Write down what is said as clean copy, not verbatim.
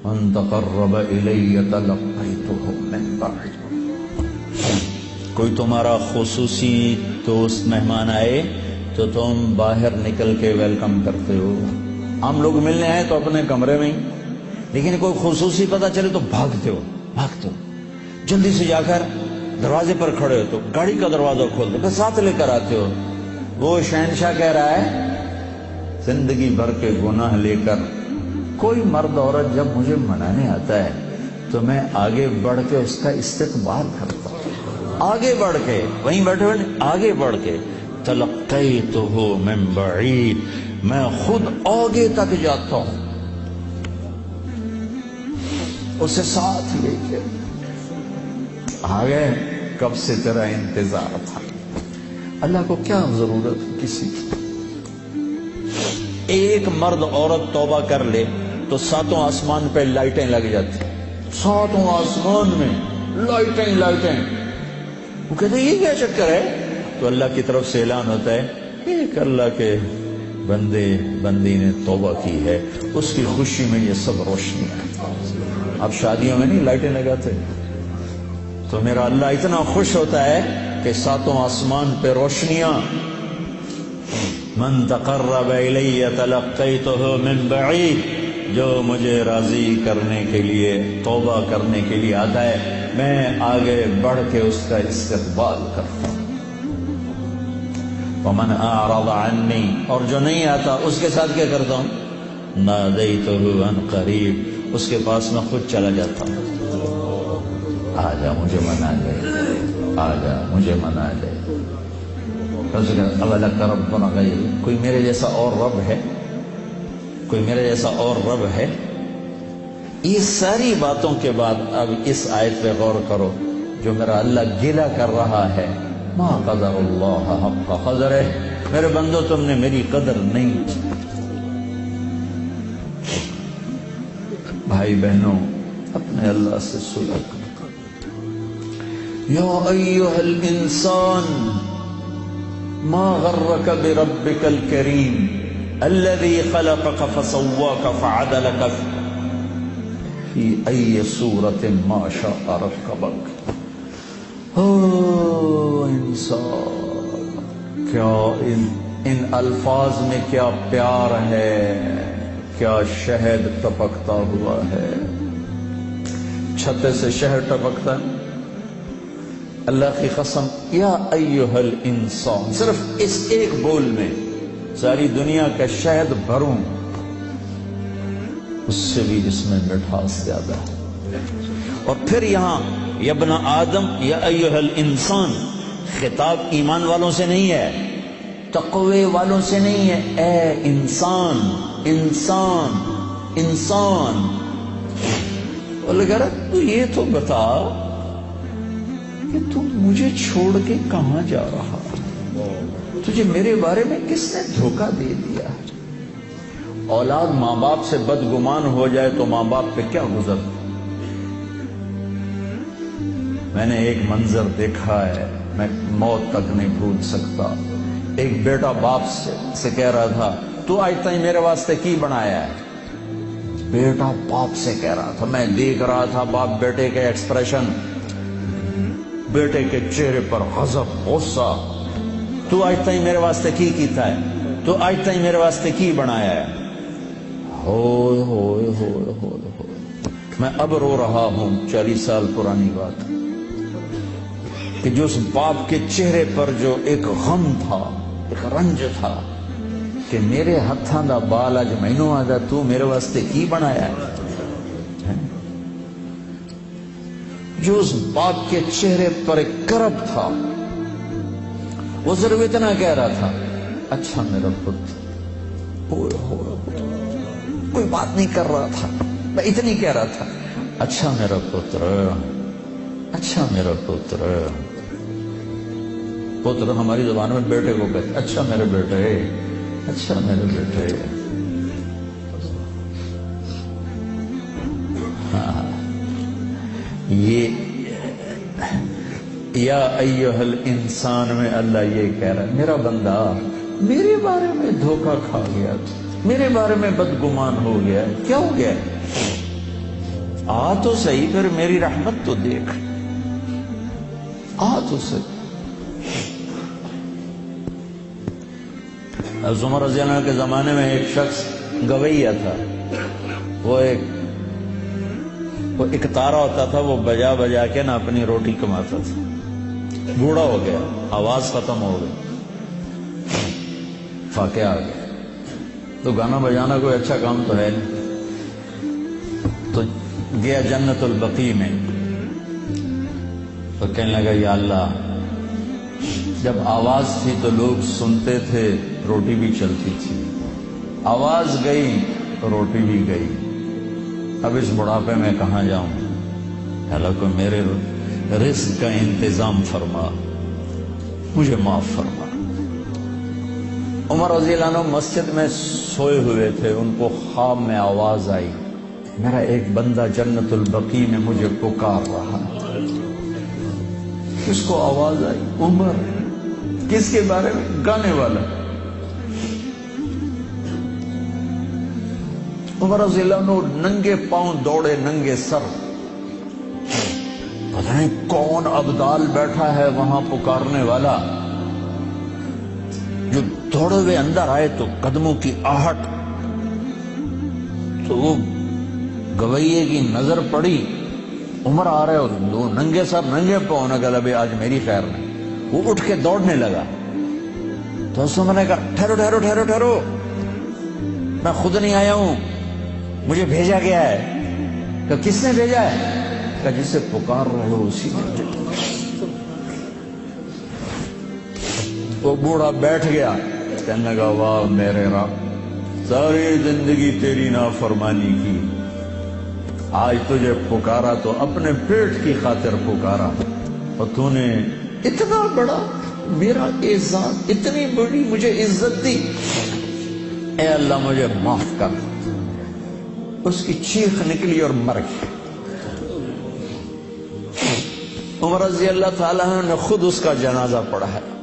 من تقرب الی تلقیتہ من بعید. کوئی تمہارا خصوصی دوست مہمان آئے تو تم باہر نکل کے ویلکم کرتے ہو. ہم لوگ ملنے آئے تو اپنے کمرے میں ہی، لیکن کوئی خصوصی پتہ چلے تو بھاگتے ہو. جلدی سے جا کر دروازے پر کھڑے ہو تو گاڑی کا دروازہ کھول دو، ساتھ لے کر آتے ہو. وہ شہنشاہ کہہ رہا ہے زندگی بھر کے گناہ لے کر کوئی مرد عورت جب مجھے منانے آتا ہے تو میں آگے بڑھ کے اس کا استقبال کرتا ہوں. آگے بڑھ کے، وہیں بیٹھے ہوئے آگے بڑھ کے تلقیتہ من بعید، میں خود آگے تک جاتا ہوں اسے ساتھ لے کے. آگے کب سے تیرا انتظار تھا. اللہ کو کیا ضرورت کسی کی. ایک مرد عورت توبہ کر لے تو ساتوں آسمان پہ لائٹیں لگ جاتی، ساتوں آسمان میں لائٹیں. وہ کہتے ہیں یہ کیا چکر ہے؟ تو اللہ کی طرف سے اعلان ہوتا ہے ایک اللہ کے بندی نے توبہ کی ہے، اس کی خوشی میں یہ سب روشنی ہے. اب شادیوں میں نہیں لائٹیں لگاتے تو میرا اللہ اتنا خوش ہوتا ہے کہ ساتوں آسمان پہ روشنیاں. من تقرب الی تلقیتہ من بعید، جو مجھے راضی کرنے کے لیے توبہ کرنے کے لیے آتا ہے میں آگے بڑھ کے اس کا استقبال کرتا ہوں. ومن اعرض عنی، اور جو نہیں آتا اس کے ساتھ کیا کرتا ہوں؟ نادیتہ عن قریب، اس کے پاس میں خود چلا جاتا ہوں. آجا مجھے منا لے، آجا مجھے منا لے. اولک ربنا غیر، کوئی میرے جیسا اور رب ہے؟ کوئی میرے جیسا اور رب ہے؟ یہ ساری باتوں کے بعد اب اس آیت پہ غور کرو جو میرا اللہ گلہ کر رہا ہے. ما قدر اللہ حق قدرہ، میرے بندو تم نے میری قدر نہیں کی. بھائی بہنوں اپنے اللہ سے صلح کرو. یا ایھا الانسان ما غرک بربک الکریم الذی خلقک فسواک فعدلک فی ای صورت ما شاء رکبک. انسان، کیا ان الفاظ میں کیا پیار ہے، کیا شہد ٹپکتا ہوا ہے. چھتے سے شہد ٹپکتا ہے. اللہ کی قسم، یا ایھا الانسان، صرف اس ایک بول میں ساری دنیا کا شہد بھروں اس سے بھی اس میں مٹھاس زیادہ ہے. اور پھر یہاں یا ابن آدم یا ایھا الانسان خطاب ایمان والوں سے نہیں ہے، تقوی والوں سے نہیں ہے. اے انسان، انسان، انسان. اللہ کہہ رہا تو یہ تو بتا کہ تم مجھے چھوڑ کے کہاں جا رہا، تجھے میرے بارے میں کس نے دھوکہ دے دیا. اولاد ماں باپ سے بدگمان ہو جائے تو ماں باپ پہ کیا گزر. میں نے ایک منظر دیکھا ہے میں موت تک نہیں بھول سکتا. ایک بیٹا باپ سے کہہ رہا تھا تو آج تک میرے واسطے کی بنایا ہے. بیٹا باپ سے کہہ رہا تھا، میں دیکھ رہا تھا باپ بیٹے کے ایکسپریشن، بیٹے کے چہرے پر غضب، غصہ. تو آج تک میرے واسطے کی کیتا ہے، تو آج تک میرے واسطے کی بنایا ہے. ہوئے ہوئے ہوئے ہوئے ہوئے. میں اب رو رہا ہوں 40 سال پرانی بات کہ جو اس باپ کے چہرے پر جو ایک غم تھا، ایک رنج تھا کہ میرے ہتھاں دا بال اج مینوں آدا تو میرے واسطے کی بنایا ہے. جو اس باپ کے چہرے پر ایک کرب تھا، وہ صرف اتنا کہہ رہا تھا اچھا میرا پتر. کوئی بات نہیں کر رہا تھا، میں اتنی کہہ رہا تھا اچھا میرا پتر، اچھا میرا پتر. پتر ہماری زبان میں بیٹے کو کہتے اچھا میرے بیٹے، اچھا میرے بیٹے. یہ یا ایھا الانسان میں اللہ یہ کہہ رہا ہے میرا بندہ میرے بارے میں دھوکہ کھا گیا، میرے بارے میں بدگمان ہو گیا. کیا ہو گیا؟ آ تو صحیح، پھر میری رحمت تو دیکھ، آ تو صحیح۔ حضرت عمر رضی اللہ عنہ کے زمانے میں ایک شخص گویہ تھا، وہ ایک تارا ہوتا تھا، وہ بجا بجا کے نا اپنی روٹی کماتا تھا۔ بوڑھا ہو گیا، آواز ختم ہو گئی، فاقے آ گیا، تو گانا بجانا کوئی اچھا کام تو ہے نہیں، تو گیا جنت البقیع میں، تو کہنے لگا یا اللہ، جب آواز تھی تو لوگ سنتے تھے، روٹی بھی چلتی تھی، آواز گئی روٹی بھی گئی، اب اس بڑھاپے میں کہاں جاؤں؟ اللہ کو میرے رزق کا انتظام فرما، مجھے معاف فرما۔ عمر رضی اللہ عنہ مسجد میں سوئے ہوئے تھے، ان کو خواب میں آواز آئی، میرا ایک بندہ جنت البقیع میں مجھے پکار رہا ہے۔ کس کو آواز آئی؟ عمر۔ کس کے بارے میں؟ گانے والا۔ عمر رضی اللہ عنہ ننگے پاؤں دوڑے، ننگے سر، پتہ نہیں کون ابدال بیٹھا ہے وہاں پکارنے والا، جو دوڑے ہوئے اندر آئے تو قدموں کی آہٹ، تو وہ گویے کی نظر پڑی، عمر آ رہے اور دو ننگے سر ننگے پاؤں، نے کہا ابھی آج میری خیر نہیں۔ وہ اٹھ کے دوڑنے لگا تو اس میں نے کہا ٹھہرو ٹھہرو ٹھہرو ٹھہرو، میں خود نہیں آیا ہوں، مجھے بھیجا گیا ہے۔ کہ کس نے بھیجا ہے؟ کہ جسے پکار رہے ہو اسی نے۔ وہ بوڑھا بیٹھ گیا، کہنے لگا واہ میرے رب، ساری زندگی تیری نافرمانی کی، آج تجھے پکارا تو اپنے پیٹ کی خاطر پکارا، اور تو نے اتنا بڑا میرا اعزاز، اتنی بڑی مجھے عزت دی، اے اللہ مجھے معاف کر۔ اس کی چیخ نکلی اور مر گئی۔ عمر رضی اللہ تعالیٰ نے خود اس کا جنازہ پڑھا ہے۔